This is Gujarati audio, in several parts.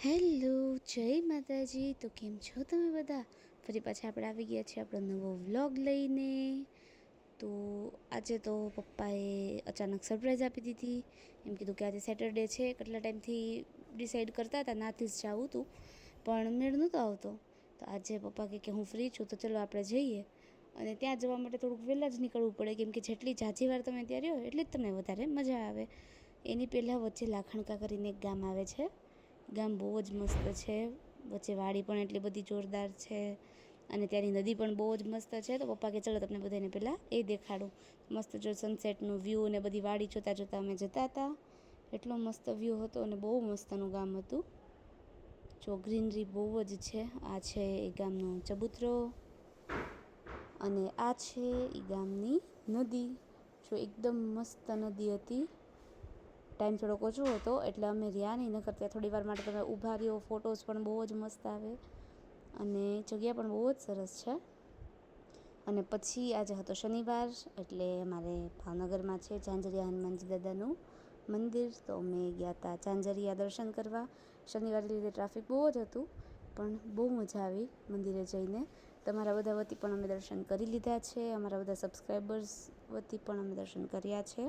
હેલો, જય માતાજી. તો કેમ છો તમે બધા? ફરી પાછા આપણે આવી ગયા છીએ આપણો નવો વ્લોગ લઈને. તો આજે તો પપ્પાએ અચાનક સરપ્રાઈઝ આપી દીધી. એમ કીધું કે આજે સેટરડે છે, કેટલા ટાઈમથી ડિસાઈડ કરતા હતા નાથી જ જવું હતું, પણ મેળ નહોતો આવતો. તો આજે પપ્પા કહે કે હું ફ્રી છું તો ચલો આપણે જઈએ. અને ત્યાં જવા માટે થોડુંક વહેલા જ નીકળવું પડે, કેમ કે જેટલી ઝાઝી વાર તમે ત્યાં રહ્યો એટલી જ તમને વધારે મજા આવે. એની પહેલાં વચ્ચે લાખણકા કરીને એક ગામ આવે છે. ગામ બહુ જ મસ્ત છે. વચ્ચે વાડી પણ એટલી બધી જોરદાર છે અને ત્યાંની નદી પણ બહુ જ મસ્ત છે. તો પપ્પા કે ચલો તમને બધાને પહેલાં એ દેખાડું. મસ્ત જો સનસેટનું વ્યૂ અને બધી વાડી જોતાં જોતાં અમે જતા હતા. એટલો મસ્ત વ્યૂ હતો અને બહુ મસ્તનું ગામ હતું. જો ગ્રીનરી બહુ જ છે. આ છે એ ગામનો ચબૂતરો અને આ છે એ ગામની નદી. જો એકદમ મસ્ત નદી હતી. ટાઈમ થોડોક ઓછો હતો એટલે અમે રહ્યા નહીં, નકર ત્યાં થોડી વાર માટે તમે ઊભા રહ્યો, ફોટોઝ પણ બહુ જ મસ્ત આવે અને જગ્યા પણ બહુ જ સરસ છે. અને પછી આજે હતો શનિવાર એટલે અમારે ભાવનગરમાં છે ઝાંઝરિયા હનુમાનજી દાદાનું મંદિર. તો અમે ગયા હતા ઝાંઝરિયા દર્શન કરવા. શનિવારે લીધે ટ્રાફિક બહુ જ હતું, પણ બહુ મજા આવી મંદિરે જઈને. તમારા બધા વતી પણ અમે દર્શન કરી લીધા છે. અમારા બધા સબસ્ક્રાઈબર્સ વતી પણ અમે દર્શન કર્યા છે.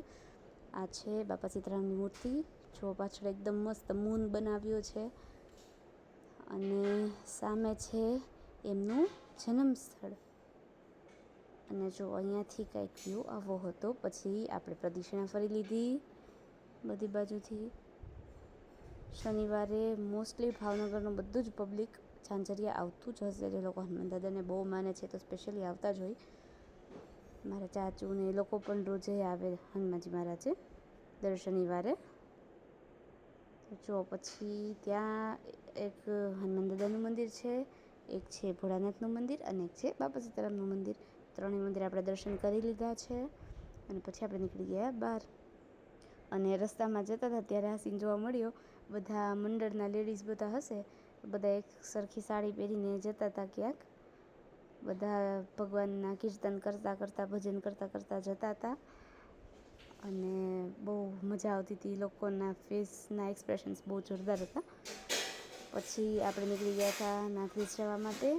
આ છે બાપા સીતારામની મૂર્તિ. જો પાછળ એકદમ મસ્ત મૂન બનાવ્યો છે અને સામે છે એમનું જન્મ સ્થળ. અને જો અહીંયાથી કંઈક વ્યૂ આવો હતો. પછી આપણે પ્રદક્ષિણા ફરી લીધી બધી બાજુથી. શનિવારે મોસ્ટલી ભાવનગરનું બધું જ પબ્લિક ઝાંઝરિયા આવતું જ હશે. જે લોકો હનુમાન દાદાને બહુ માને છે તો સ્પેશિયલી આવતા જ હોય. મારા ચાચુ ને એ લોકો પણ રોજે આવે હનુમાનજી મહારાજે દર શનિવારે. જો પછી ત્યાં એક હનુમાન દાદાનું મંદિર છે, એક છે ભોળાનાથનું મંદિર અને એક છે બાપા સીતારામનું મંદિર. ત્રણેય મંદિર આપણે દર્શન કરી લીધા છે અને પછી આપણે નીકળી ગયા બહાર. અને રસ્તામાં જતા હતા ત્યારે આ સીન જોવા મળ્યો. બધા મંડળના લેડીઝ બધા હશે, બધા એક સરખી સાડી પહેરીને જતા હતા ક્યાંક. બધા ભગવાનના કીર્તન કરતાં કરતાં, ભજન કરતાં કરતાં જતા હતા અને બહુ મજા આવતી હતી. લોકોના ફેસના એક્સપ્રેશન્સ બહુ જોરદાર હતા. પછી આપણે નીકળી ગયા હતા નાથદ્રીજ જવા માટે.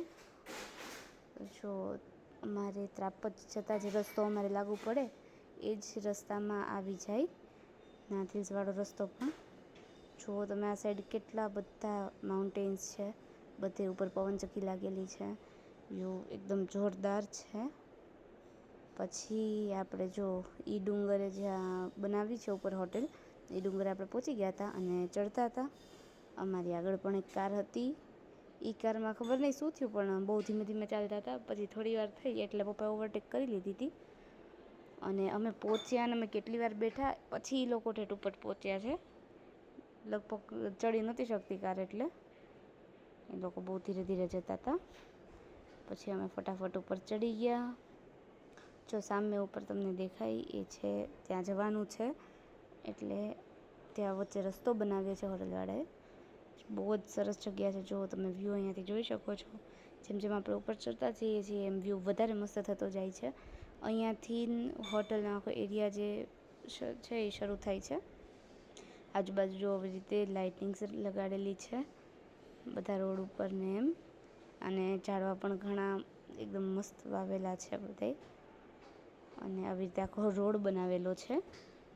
જો અમારે ત્રાપજ જતાં જે રસ્તો અમારે લાગુ પડે એ જ રસ્તામાં આવી જાય નાથદ્રીજવાળો રસ્તો પણ. જુઓ તમે આ સાઈડ કેટલા બધા માઉન્ટેન્સ છે, બધે ઉપર પવનચક્કી લાગેલી છે. વ્યૂ એકદમ જોરદાર છે. પછી આપણે જો એ ડુંગરે જ્યાં બનાવી છે ઉપર હોટેલ, એ ડુંગરે આપણે પહોંચી ગયા હતા અને ચડતા હતા. અમારી આગળ પણ એક કાર હતી. એ કારમાં ખબર નહીં શું થયું પણ બહુ ધીમે ધીમે ચાલતા હતા. પછી થોડી વાર થઈ એટલે પપ્પાએ ઓવરટેક કરી લીધી હતી અને અમે પહોંચ્યા. અને અમે કેટલી વાર બેઠા પછી એ લોકો ઠેઠ ઉપર પહોંચ્યા છે. લગભગ ચડી નહોતી શકતી કાર એટલે એ લોકો બહુ ધીરે ધીરે જતા હતા. પછી અમે ફટાફટ ઉપર ચડી ગયા. જો સામે ઉપર તમને દેખાય એ છે ત્યાં જવાનું છે. એટલે ત્યાં વચ્ચે રસ્તો બનાવ્યો છે હોટલવાળાએ. બહુ જ સરસ જગ્યા છે. જો તમે વ્યૂ અહીંયાથી જોઈ શકો છો. જેમ જેમ આપણે ઉપર ચડતા જઈએ છીએ એમ વ્યૂ વધારે મસ્ત થતો જાય છે. અહીંયાથી હોટલનો આખો એરિયા જે છે એ શરૂ થાય છે. આજુબાજુ જો આવી રીતે લાઇટિંગ્સ લગાડેલી છે બધા રોડ ઉપર ને એમ. અને ઝાડવા પણ ઘણા એકદમ મસ્ત વાવેલા છે બધે. અને આવી રીતે આખો રોડ બનાવેલો છે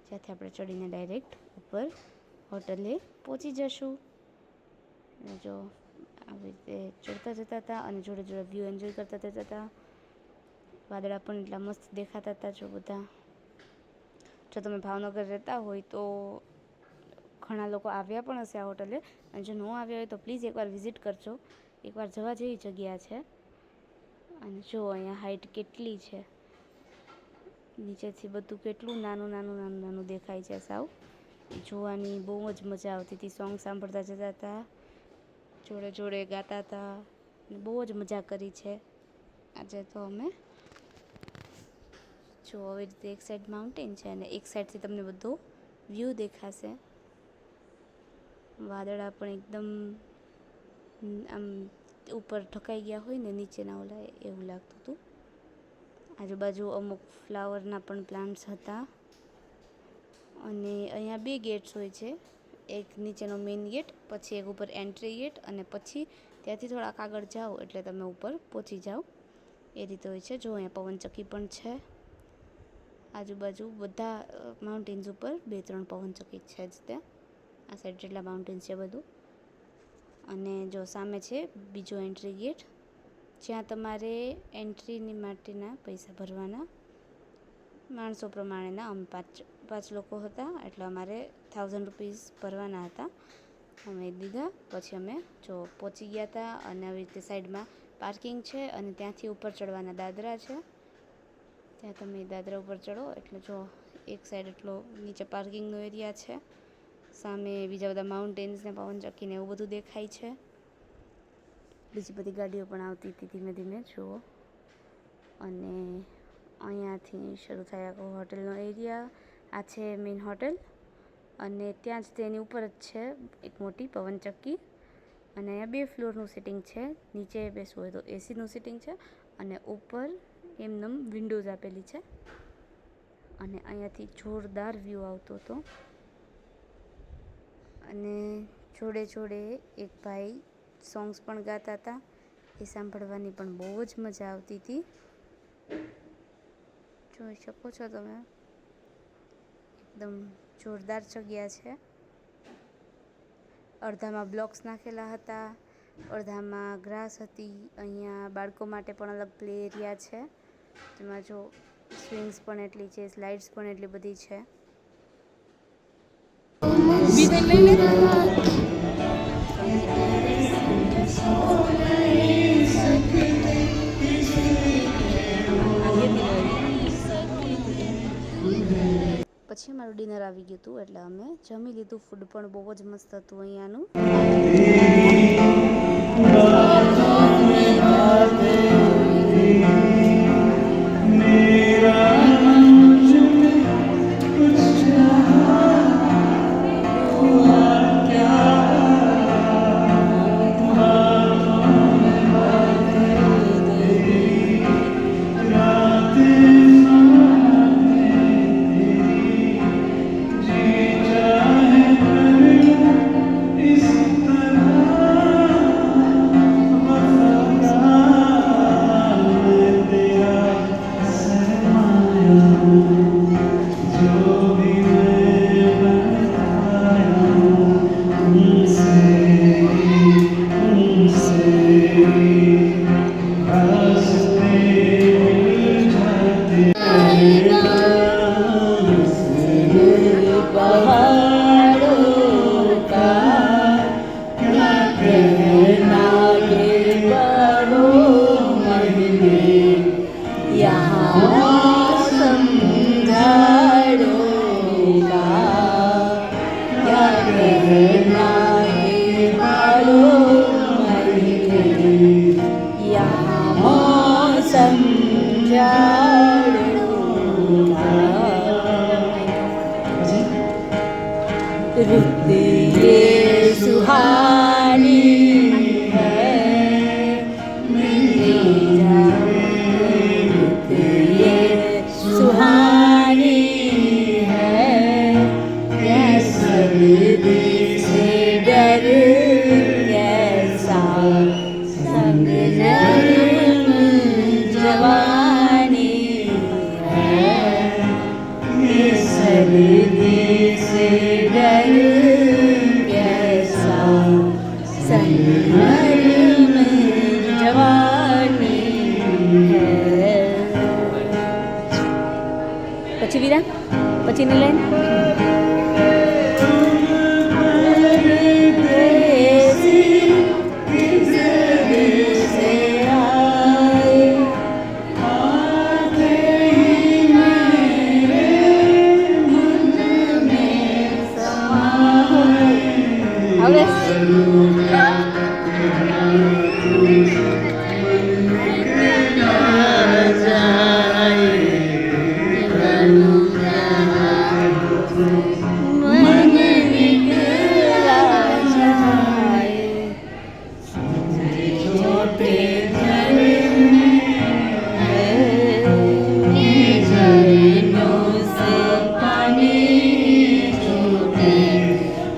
જ્યાંથી આપણે ચડીને ડાયરેક્ટ ઉપર હોટલે પહોંચી જશું. જો આવી રીતે ચડતા જતા હતા અને જોડે જોડે વ્યૂ એન્જોય કરતા જતા હતા. વાદળા પણ એટલા મસ્ત દેખાતા હતા. જો બધા, જો તમે ભાવનગર રહેતા હોય તો ઘણા લોકો આવ્યા પણ હશે આ હોટલે, અને જો ન આવ્યા હોય તો પ્લીઝ એકવાર વિઝિટ કરજો. એકવાર જવા જેવી જગ્યા છે. અને જો અહીંયા હાઇટ કેટલી છે, નીચેથી બધું કેટલું નાનું નાનું નાનું નાનું દેખાય છે સાવ. જોવાની બહુ જ મજા આવતી હતી. સોંગ સાંભળતા જતા હતા, જોડે જોડે ગાતા હતા અને બહુ જ મજા કરી છે આજે તો અમે. જો આવી રીતે એક સાઈડ માઉન્ટેન છે અને એક સાઈડથી તમને બધો વ્યૂ દેખાશે. વાદળા પણ એકદમ આમ ઉપર ઢકાઈ ગયા હોય ને નીચેના ઓલા એવું લાગતું હતું. આજુબાજુ અમુક ફ્લાવરના પણ પ્લાન્ટ્સ હતા. અને અહીંયા 2 ગેટ્સ હોય છે, એક નીચેનો મેઇન ગેટ, પછી એક ઉપર એન્ટ્રી ગેટ, અને પછી ત્યાંથી થોડાક આગળ જાઓ એટલે તમે ઉપર પહોંચી જાઓ. એ રીતે હોય છે. જો અહીંયા પવનચક્કી પણ છે. આજુબાજુ બધા માઉન્ટેન્સ ઉપર 2-3 પવનચક્કી છે જ ત્યાં. આ સાઈડ જેટલા માઉન્ટેન્સ છે બધું. અને જો સામે છે બીજો એન્ટ્રી ગેટ, જ્યાં તમારે એન્ટ્રીની માટેના પૈસા ભરવાના. માણસો પ્રમાણેના. અમે 5 લોકો હતા એટલે અમારે 1000 રૂપીસ ભરવાના હતા. અમે દીધા. પછી અમે જો પહોંચી ગયા હતા. અને આવી રીતે સાઈડમાં પાર્કિંગ છે અને ત્યાંથી ઉપર ચડવાના દાદરા છે. ત્યાં તમે દાદરા ઉપર ચડો એટલે જો એક સાઈડ એટલો નીચે પાર્કિંગનો એરિયા છે, સામે બીજા બધા માઉન્ટેન્સ ને પવનચક્કી ને એવું બધું દેખાય છે. બીજી બધી ગાડીઓ પણ આવતી હતી ધીમે ધીમે જુઓ. અને અહીંયાથી શરૂ થાય આખો હોટલનો એરિયા. આ છે મેઇન હોટલ, અને ત્યાં જ તેની ઉપર જ છે એક મોટી પવનચક્કી. અને અહીંયા 2 ફ્લોરનું સિટિંગ છે. નીચે બેસવું હોય તો એસીનું સિટિંગ છે, અને ઉપર એમનેમ વિન્ડોઝ આપેલી છે. અને અહીંયાથી જોરદાર વ્યૂ આવતો હતો. અને જોડે જોડે એક ભાઈ સોંગ્સ પણ ગાતા હતા. એ સાંભળવાની પણ બહુ જ મજા આવતી હતી. જોઈ શકો છો તમે, એકદમ જોરદાર જગ્યા છે. અડધામાં બ્લોક્સ નાખેલા હતા, અડધામાં ગ્રાસ હતી. અહીંયા બાળકો માટે પણ અલગ પ્લે એરિયા છે, જેમાં જો સ્વિંગ્સ પણ એટલી છે, સ્લાઇડ્સ પણ એટલી બધી છે. પછી અમારું ડિનર આવી ગયું હતું એટલે અમે જમી લીધું. ફૂડ પણ બહુ જ મસ્ત હતું અહીંયાનું. रुत ये सुहानी है, रुत ये सुहानी है, क्या सर्दी से डर कैसा संग नरम जवानी है, ये सर्दी से डर कैसा संग नरम जवानी है. પછી વિરા પછીની લાઈન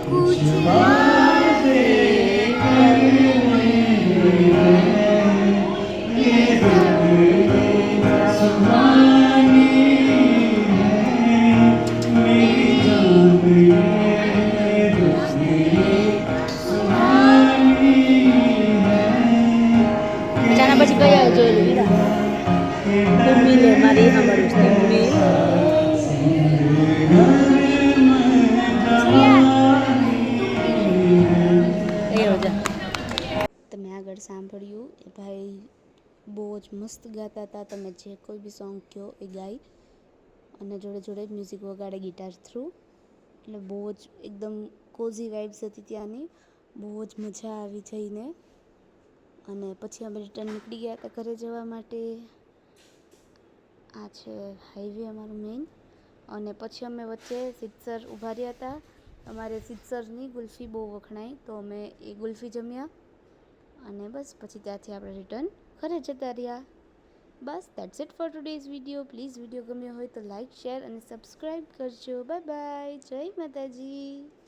कुछ તમે આગળ સાંભળ્યું એ ભાઈ બહુ જ મસ્ત ગાતા હતા. તમે જે કોઈ બી સોંગ કહો એ ગાય અને જોડે જોડે મ્યુઝિક વગાડે ગિટાર થ્રુ. એટલે બહુ જ એકદમ કોઝી વાઇબ્સ હતી ત્યાંની. બહુ જ મજા આવી જઈને. અને પછી અમે રિટર્ન નીકળી ગયા હતા ઘરે જવા માટે. આ છે હાઈવે અમારું મેઇન. અને પછી અમે વચ્ચે સિદ્ધસર ઊભા રહ્યા હતા. અમારે સિદ્ધસરની ગુલ્ફી બહુ વખણાય તો અમે એ ગુલ્ફી જમ્યા. અને બસ પછી ત્યાંથી આપણે રિટર્ન ઘરે જતા રહ્યા. બસ that's it for today's video. Please video ગમ્યો હોય તો લાઇક, શેર અને સબસ્ક્રાઈબ કરજો. Bye bye. જય માતાજી.